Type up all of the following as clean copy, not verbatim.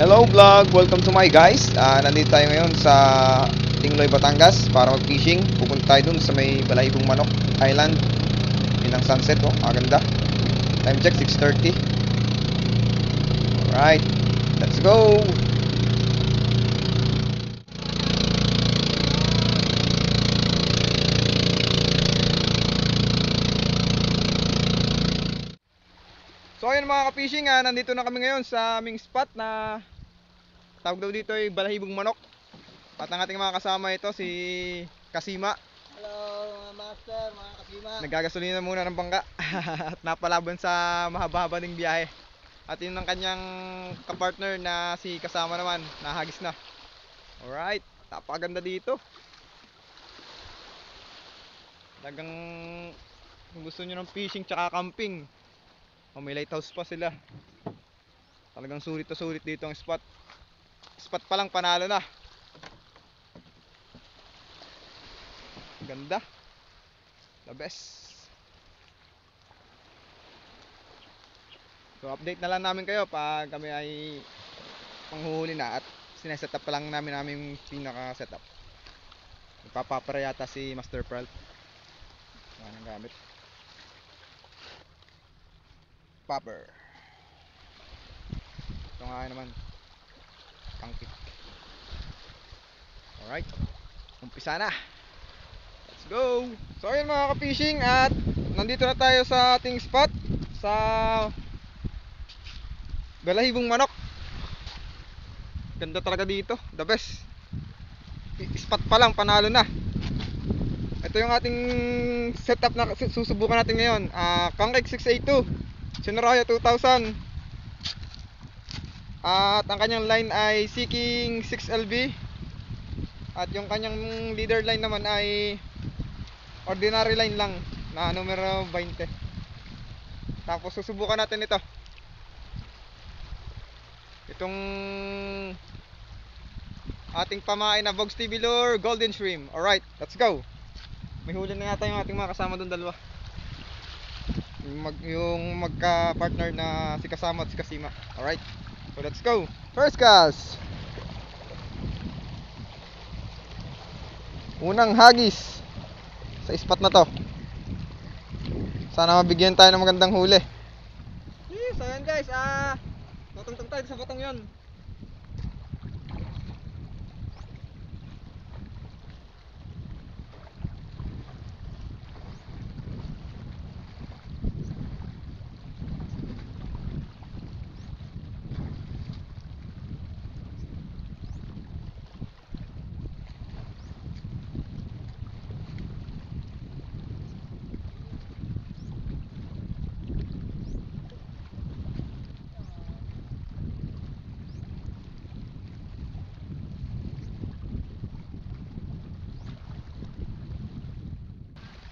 Hello vlog! Welcome to my guys. Nandito tayo ngayon sa Tingloy, Batangas para mag-fishing. Pupunta tayo dun sa may Balahibong Manok Island. Yun ang sunset, oh. Maganda. Time check, 6:30. Alright, let's go! So ayun mga ka-fishing, nandito na kami ngayon sa aming spot na tawag daw dito ay Balahibong Manok. At ang ating mga kasama ito si Kasima. Hello mga master, mga kasima. Nagagasolina muna ng bangka at napalaban sa mahaba-haba ding biyahe. At yun ang kanyang kapartner na si Kasama naman, nahagis na. Alright, napakaganda dito. Talagang kung gusto nyo ng fishing tsaka camping, may lighthouse pa sila. Talagang sulit na sulit dito ang spot. Spot pa lang panalo na. Ganda. The best. So update na lang namin kayo pag kami ay panghuhuli na at sineset up pa lang namin aming pinaka setup. Ipapapara yata si Master Pearl. Ano ang gamit? Popper. Ito nga naman pangkik. Alright, umpisa na. Let's go. So ayun mga ka-fishing, at nandito na tayo sa ating spot sa Balahibong Manok. Ganda talaga dito, the best. Spot pa lang panalo na. Ito yung ating setup na susubukan natin ngayon. Kangkik 682, Sinaraya 2000. At ang kanyang line ay Seeking 6LB. At yung kanyang leader line naman ay ordinary line lang na numero 20. Tapos susubukan natin ito. Itong ating pamain na Vox TV Lure Golden Shrimp. Alright, let's go. May huli na yata yung ating mga kasama doon dalawa. Yung magka-partner na si Kasama at si Kasima. Alright, so let's go. First cast. Unang hagis sa spot na to. Sana mabigyan tayo ng magandang huli. Yes, ayan guys, tutungtong tayo sa batong yon.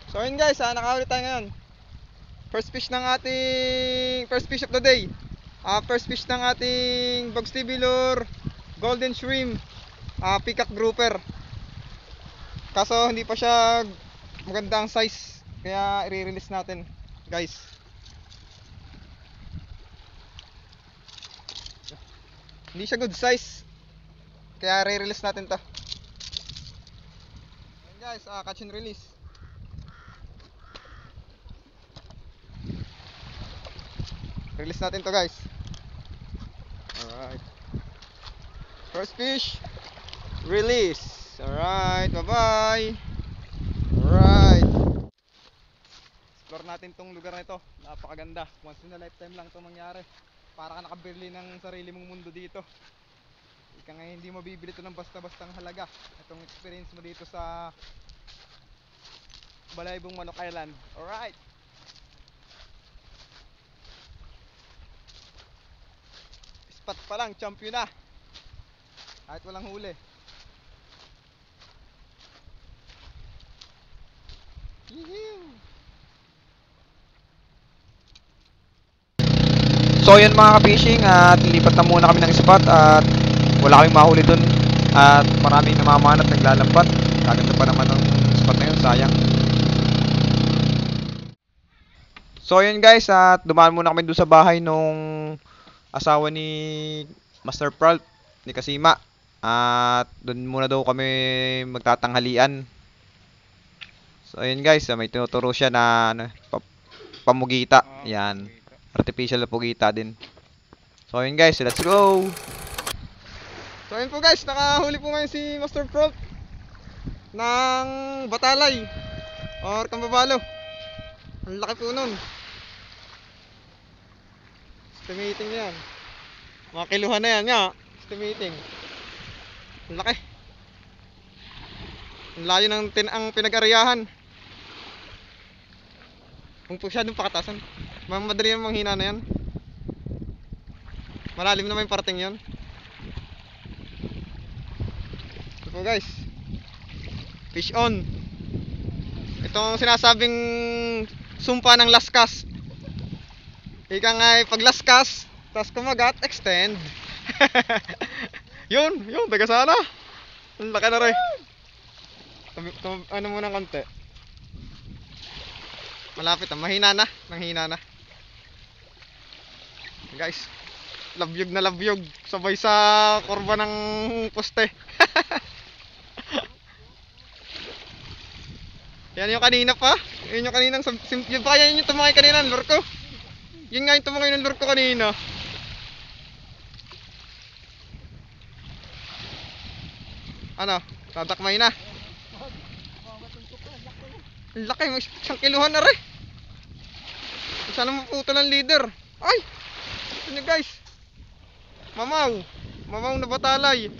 So ayun guys, nakahuli tayo ngayon. First fish of the day. First fish ng ating Vox TV Lure Golden Shrimp, peacock grouper. Kaso hindi pa siya maganda ang size, kaya i-release natin guys. Hindi siya good size, kaya i-release natin to. Ayun guys, catch and release. Release natin to guys. Alright, first fish release. Alright, bye bye. Alright, explore natin tong lugar na ito. Napakaganda, once in a lifetime lang ito mangyari. Para ka nakabili ng sarili mong mundo dito. Ika nga hindi mo bibili ito ng basta-bastang halaga. Itong experience mo dito sa Balahibong Manok Island. Alright, spot pa lang, champion na. Kahit walang huli. Yee-hoo! So yun mga ka-fishing, at lilipat na muna kami ng spot at wala kaming mahuli dun. At maraming namamanat, naglalambat. Kaganda pa naman ng spot na yun, sayang. So yun guys, at dumaan muna kami doon sa bahay nung asawa ni Master Pulp ni Kasima. At doon muna daw kami magtatanghalian. So ayun guys, may tinuturo siya na ano, pamugita. Yan. Artificial na pugita din. So ayun guys, let's go. So ayun po guys, nakahuli po ngayon si Master Pulp ng batalay or kambabalo. Ang laki po nun. Estimating yan. Mga kiluhan na yan nga. Estimating. Ang laki. Ang layo ng ang pinag-ariyahan. Kung po siya dun pakatasan. Madali yung manghina na yan. Malalim naman yung parating yun. Ito po guys. Fish on. Itong sinasabing sumpa ng last cast. Ika nga pag last cast, tapos kumagat, extend. Yun, taga sana. Ang laki na rin. Ano muna konti. Malapit na, mahina na. Guys, labyog. Sabay sa kurba ng poste. Yan yung kanina pa. Yun yung kaninang yun pa yan yung tumakay kanina ng lure ko. Yun nga yung tumakay ng lure ko kanina. Ano? Tatakmay na. Ang laki, may isang kiluhan na rin. Sana maputo ng leader. Ay! Ito nyo guys. Mamaw na batalay.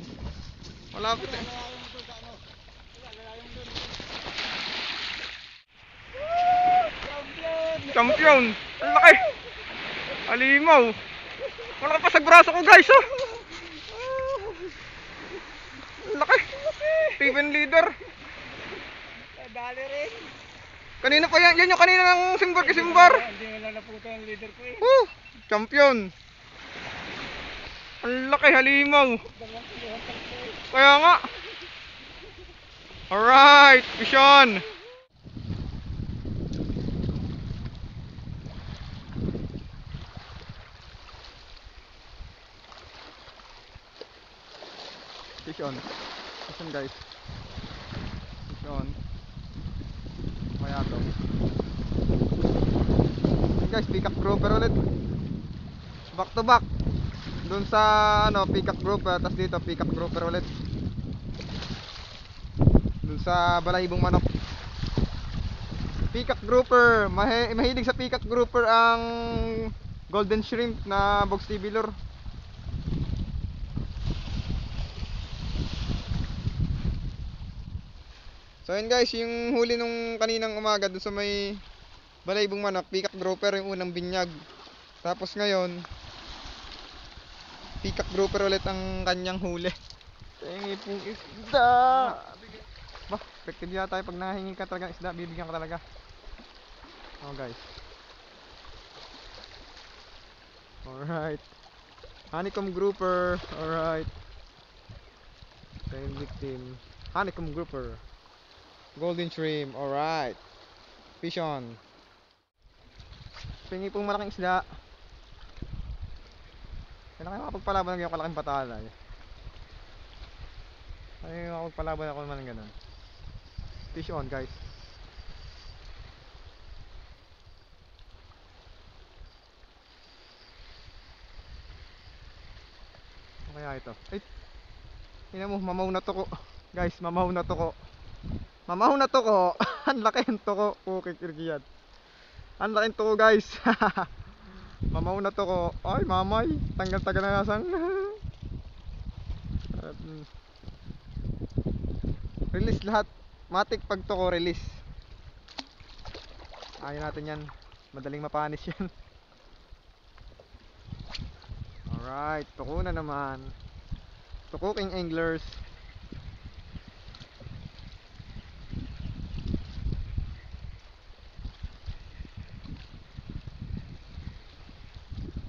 Malapit eh. Champion! Ang laki! Alimaw! Malaki pa sa braso ko guys oh! Ang laki! Steven leader! Dali rin. Kanina pa yan yung kanina ng simbar kisimbar! Hindi nga lang naputo ang leader ko eh. Champion! Ang laki, halimaw! Kaya nga! Alright! Fish on! Fish on. Fish on guys. Fish on. Kaya to. Guys, pick up grouper ulit. Back to back. Doon sa ano, pick up grouper, tapos dito pick up grouper ulit. Doon sa balahibong manok. Pick up grouper. Mahilig sa pick up grouper ang golden shrimp na box TV lure. So yun guys, yung huli nung kaninang umaga doon sa may balaybong manok, pick up grouper yung unang binyag. Tapos ngayon, pick up grouper ulit ang kanyang huli. Tingi pong isda. Bah, effective yata pag nahingi ka talaga isda, bibigyan ka talaga. Oh guys. Alright. Honeycomb grouper. Alright. Tail victim. Honeycomb grouper. Golden shrimp, alright. Fish on. Pingi pong malaking isda. Kailangan makapagpalaban ng yung kalaking patalay. Ay, makapagpalaban ako naman ng ganun. Fish on guys. Ano kaya ito? Ay! Tingnan mo, mamaw na to ko. Guys, mamaw na to ko. Mamaw na to ko. Ang laki ng to ko. Okay, kirgiyad. Ang laki ng to ko guys. Mamaw na to ko. Ay, mamay. Tanggal-tagal na nasang. Release lahat. Matik pag to ko release. Ayaw natin yan. Madaling mapanis yan. Alright. Tuko na naman. Tuko king anglers.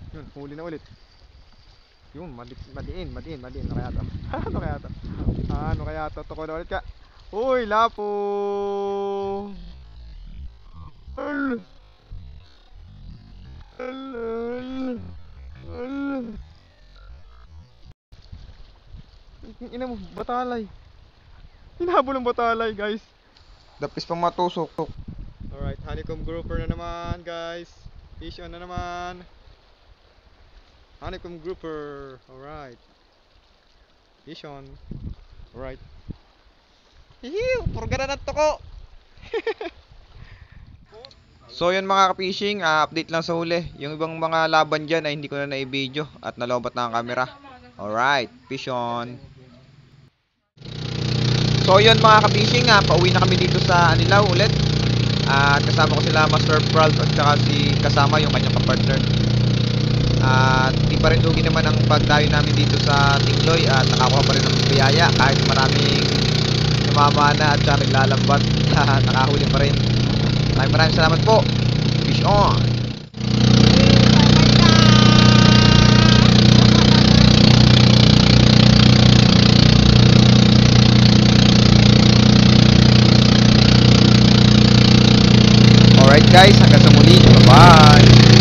Yun, huli na ulit. Yun, madiin. Ano kaya to? Ano kaya to? Tuko na ulit ka. Uy, lapo! Ina mo, batalay. Hinahabol ng batalay, guys. Dapis pang matusok. Alright, honeycomb grouper na naman, guys. Fish on na naman. Honeycomb grouper. Alright. Fish on. Alright. Hihiw! Purga na ng toko! So yun mga ka-fishing, update lang sa huli. Yung ibang mga laban dyan ay hindi ko na na-video at nalobat na ang camera. Alright, fish on. So yun mga ka-fishing, pauwi na kami dito sa Anilao ulit. At kasama ko sila Master Pearl at saka si kasama yung kanyang kapartner. At di pa rin lugi naman ang pagdayo namin dito sa Tingloy at nakakuha pa rin ng biyaya kahit maraming sumama na at saka naglalambat. Nakahuli pa rin. Maraming salamat po. Fish on. Alright guys, hanggang sa muli. Bye-bye.